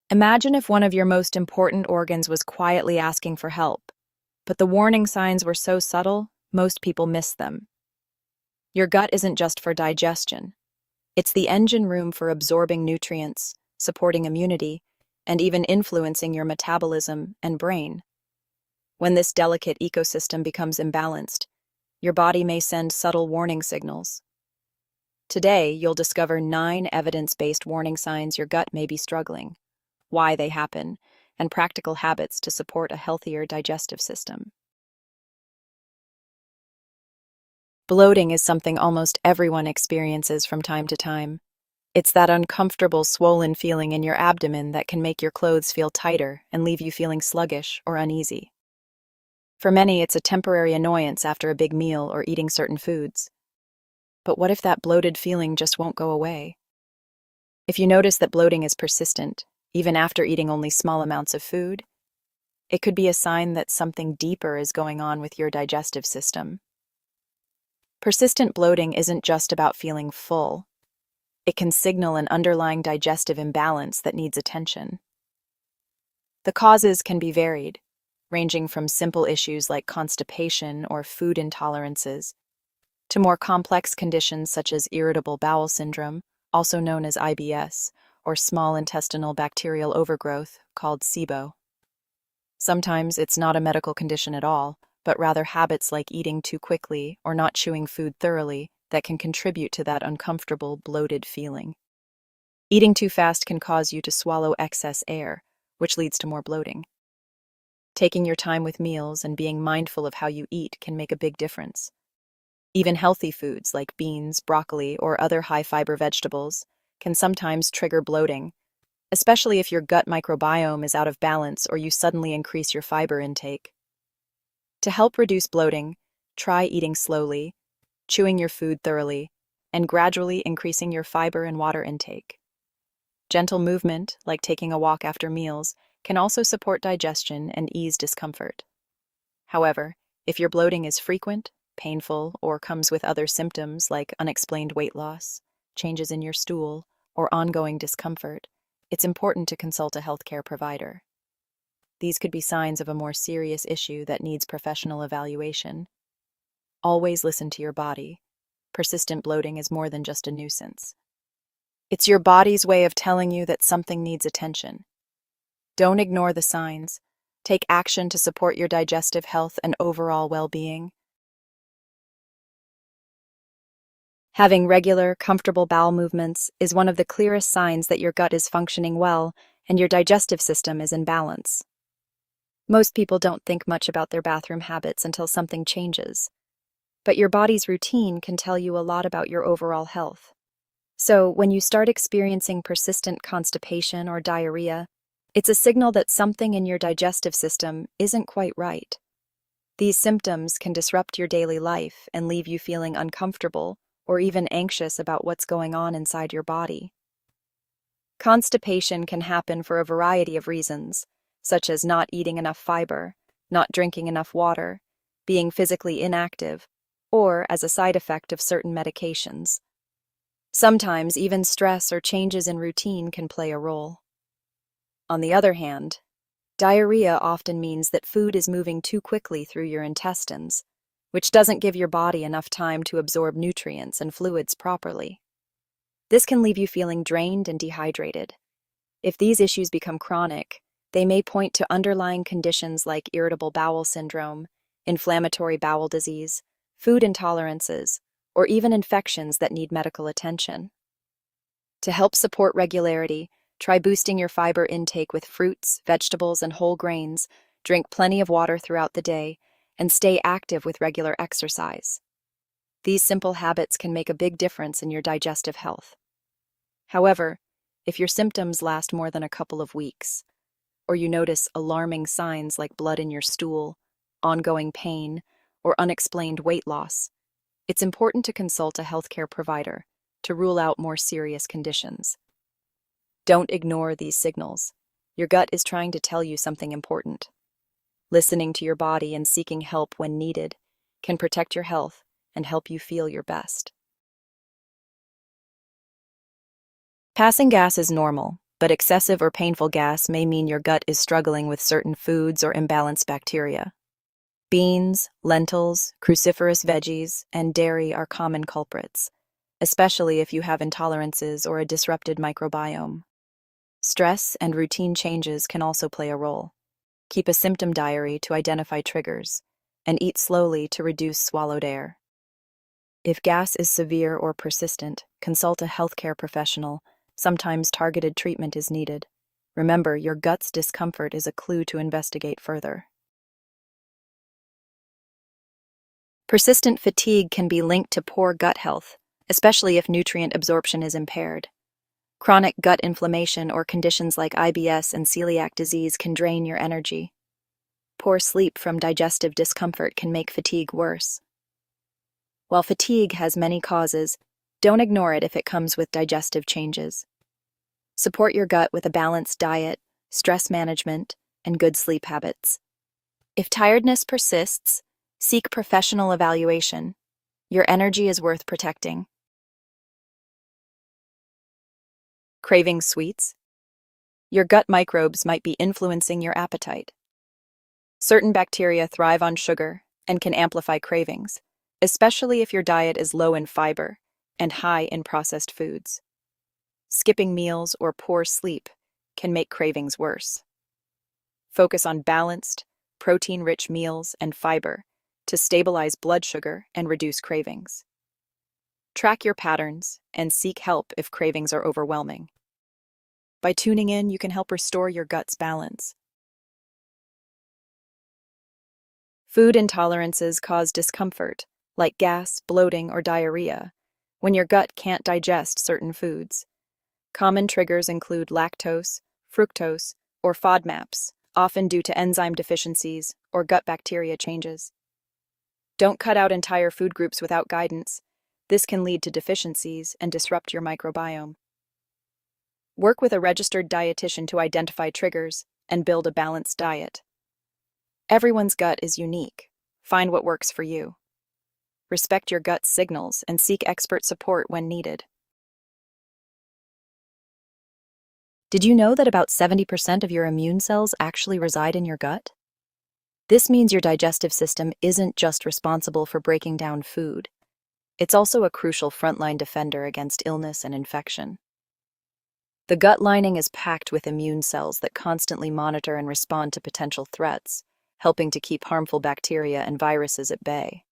Imagine if one of your most important organs was quietly asking for help, but the warning signs were so subtle, most people miss them. Your gut isn't just for digestion. It's the engine room for absorbing nutrients, supporting immunity, and even influencing your metabolism and brain. When this delicate ecosystem becomes imbalanced, your body may send subtle warning signals. Today, you'll discover 9 evidence-based warning signs your gut may be struggling, why they happen, and practical habits to support a healthier digestive system. Bloating is something almost everyone experiences from time to time. It's that uncomfortable, swollen feeling in your abdomen that can make your clothes feel tighter and leave you feeling sluggish or uneasy. For many, it's a temporary annoyance after a big meal or eating certain foods. But what if that bloated feeling just won't go away? If you notice that bloating is persistent, even after eating only small amounts of food, it could be a sign that something deeper is going on with your digestive system. Persistent bloating isn't just about feeling full. It can signal an underlying digestive imbalance that needs attention. The causes can be varied, ranging from simple issues like constipation or food intolerances, to more complex conditions such as irritable bowel syndrome, also known as IBS, or small intestinal bacterial overgrowth, called SIBO. Sometimes it's not a medical condition at all, but rather habits like eating too quickly or not chewing food thoroughly that can contribute to that uncomfortable, bloated feeling. Eating too fast can cause you to swallow excess air, which leads to more bloating. Taking your time with meals and being mindful of how you eat can make a big difference. Even healthy foods like beans, broccoli, or other high-fiber vegetables can sometimes trigger bloating, especially if your gut microbiome is out of balance or you suddenly increase your fiber intake. To help reduce bloating, try eating slowly, chewing your food thoroughly, and gradually increasing your fiber and water intake. Gentle movement, like taking a walk after meals, can also support digestion and ease discomfort. However, if your bloating is frequent, painful, or comes with other symptoms like unexplained weight loss, changes in your stool, or ongoing discomfort, it's important to consult a healthcare provider. These could be signs of a more serious issue that needs professional evaluation. Always listen to your body. Persistent bloating is more than just a nuisance. It's your body's way of telling you that something needs attention. Don't ignore the signs. Take action to support your digestive health and overall well-being. Having regular, comfortable bowel movements is one of the clearest signs that your gut is functioning well and your digestive system is in balance. Most people don't think much about their bathroom habits until something changes, but your body's routine can tell you a lot about your overall health. So, when you start experiencing persistent constipation or diarrhea, it's a signal that something in your digestive system isn't quite right. These symptoms can disrupt your daily life and leave you feeling uncomfortable or even anxious about what's going on inside your body. Constipation can happen for a variety of reasons, such as not eating enough fiber, not drinking enough water, being physically inactive, or as a side effect of certain medications. Sometimes even stress or changes in routine can play a role. On the other hand, diarrhea often means that food is moving too quickly through your intestines, which doesn't give your body enough time to absorb nutrients and fluids properly. This can leave you feeling drained and dehydrated. If these issues become chronic, they may point to underlying conditions like irritable bowel syndrome, inflammatory bowel disease, food intolerances, or even infections that need medical attention. To help support regularity, try boosting your fiber intake with fruits, vegetables, and whole grains, drink plenty of water throughout the day, and stay active with regular exercise. These simple habits can make a big difference in your digestive health. However, if your symptoms last more than a couple of weeks, or you notice alarming signs like blood in your stool, ongoing pain, or unexplained weight loss, it's important to consult a healthcare provider to rule out more serious conditions. Don't ignore these signals. Your gut is trying to tell you something important. Listening to your body and seeking help when needed can protect your health and help you feel your best. Passing gas is normal, but excessive or painful gas may mean your gut is struggling with certain foods or imbalanced bacteria. Beans, lentils, cruciferous veggies, and dairy are common culprits, especially if you have intolerances or a disrupted microbiome. Stress and routine changes can also play a role. Keep a symptom diary to identify triggers, and eat slowly to reduce swallowed air. If gas is severe or persistent, consult a healthcare professional. Sometimes targeted treatment is needed. Remember, your gut's discomfort is a clue to investigate further. Persistent fatigue can be linked to poor gut health, especially if nutrient absorption is impaired. Chronic gut inflammation or conditions like IBS and celiac disease can drain your energy. Poor sleep from digestive discomfort can make fatigue worse. While fatigue has many causes, don't ignore it if it comes with digestive changes. Support your gut with a balanced diet, stress management, and good sleep habits. If tiredness persists, seek professional evaluation. Your energy is worth protecting. Craving sweets? Your gut microbes might be influencing your appetite. Certain bacteria thrive on sugar and can amplify cravings, especially if your diet is low in fiber and high in processed foods. Skipping meals or poor sleep can make cravings worse. Focus on balanced, protein-rich meals and fiber to stabilize blood sugar and reduce cravings. Track your patterns and seek help if cravings are overwhelming. By tuning in, you can help restore your gut's balance. Food intolerances cause discomfort, like gas, bloating, or diarrhea, when your gut can't digest certain foods. Common triggers include lactose, fructose, or FODMAPs, often due to enzyme deficiencies or gut bacteria changes. Don't cut out entire food groups without guidance. This can lead to deficiencies and disrupt your microbiome. Work with a registered dietitian to identify triggers and build a balanced diet. Everyone's gut is unique. Find what works for you. Respect your gut's signals and seek expert support when needed. Did you know that about 70% of your immune cells actually reside in your gut? This means your digestive system isn't just responsible for breaking down food. It's also a crucial frontline defender against illness and infection. The gut lining is packed with immune cells that constantly monitor and respond to potential threats, helping to keep harmful bacteria and viruses at bay.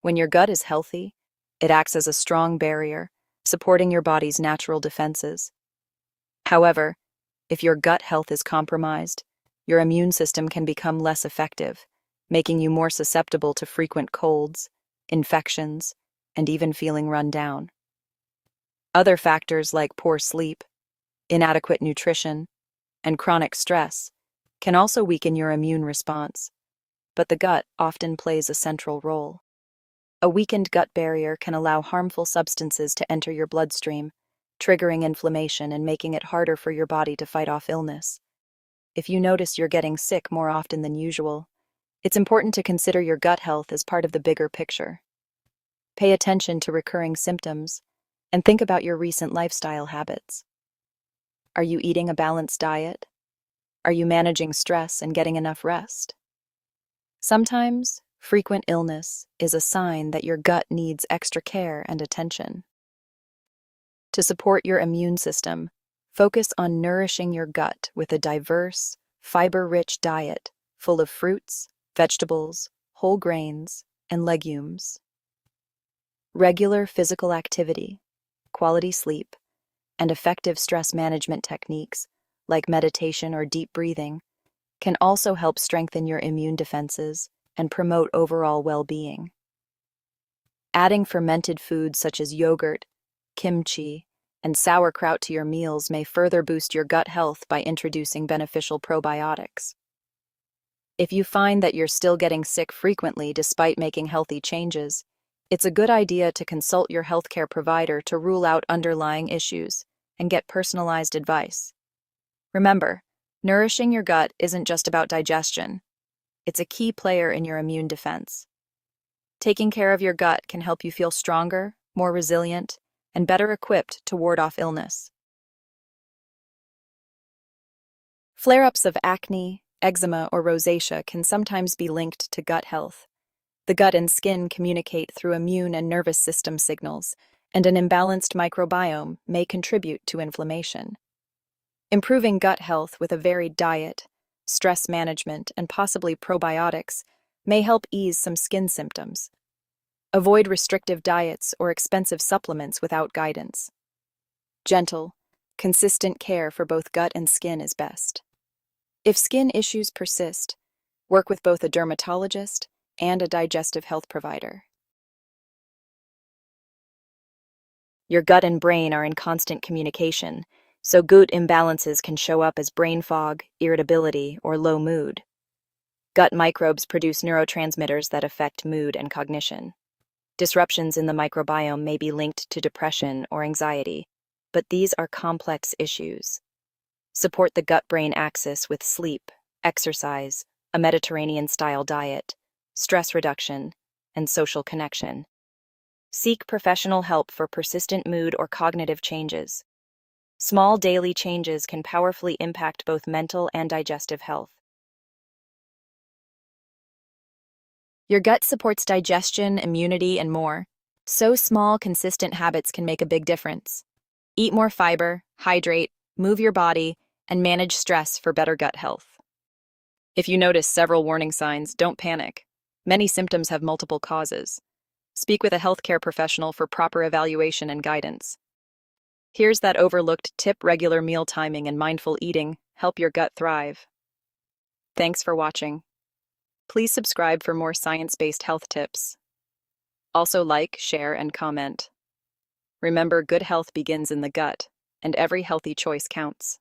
When your gut is healthy, it acts as a strong barrier, supporting your body's natural defenses. However, if your gut health is compromised, your immune system can become less effective, making you more susceptible to frequent colds, infections, and even feeling run down. Other factors like poor sleep, inadequate nutrition, and chronic stress can also weaken your immune response, but the gut often plays a central role. A weakened gut barrier can allow harmful substances to enter your bloodstream, triggering inflammation and making it harder for your body to fight off illness. If you notice you're getting sick more often than usual, it's important to consider your gut health as part of the bigger picture. Pay attention to recurring symptoms and think about your recent lifestyle habits. Are you eating a balanced diet? Are you managing stress and getting enough rest? Sometimes, frequent illness is a sign that your gut needs extra care and attention. To support your immune system, focus on nourishing your gut with a diverse, fiber-rich diet full of fruits, vegetables, whole grains, and legumes. Regular physical activity, quality sleep, and effective stress management techniques like meditation or deep breathing can also help strengthen your immune defenses and promote overall well-being. Adding fermented foods such as yogurt, kimchi, and sauerkraut to your meals may further boost your gut health by introducing beneficial probiotics. If you find that you're still getting sick frequently despite making healthy changes, it's a good idea to consult your healthcare provider to rule out underlying issues and get personalized advice. Remember, nourishing your gut isn't just about digestion. It's a key player in your immune defense. Taking care of your gut can help you feel stronger, more resilient, and better equipped to ward off illness. Flare-ups of acne, eczema, or rosacea can sometimes be linked to gut health. The gut and skin communicate through immune and nervous system signals, and an imbalanced microbiome may contribute to inflammation. Improving gut health with a varied diet, stress management, and possibly probiotics may help ease some skin symptoms. Avoid restrictive diets or expensive supplements without guidance. Gentle, consistent care for both gut and skin is best. If skin issues persist, work with both a dermatologist and a digestive health provider. Your gut and brain are in constant communication, so gut imbalances can show up as brain fog, irritability, or low mood. Gut microbes produce neurotransmitters that affect mood and cognition. Disruptions in the microbiome may be linked to depression or anxiety, but these are complex issues. Support the gut-brain axis with sleep, exercise, a Mediterranean-style diet, stress reduction, and social connection. Seek professional help for persistent mood or cognitive changes. Small daily changes can powerfully impact both mental and digestive health. Your gut supports digestion, immunity, and more, so small, consistent habits can make a big difference. Eat more fiber, hydrate, move your body, and manage stress for better gut health. If you notice several warning signs, don't panic. Many symptoms have multiple causes. Speak with a healthcare professional for proper evaluation and guidance. Here's that overlooked tip: regular meal timing and mindful eating help your gut thrive. Thanks for watching. Please subscribe for more science-based health tips. Also like, share, and comment. Remember, good health begins in the gut, and every healthy choice counts.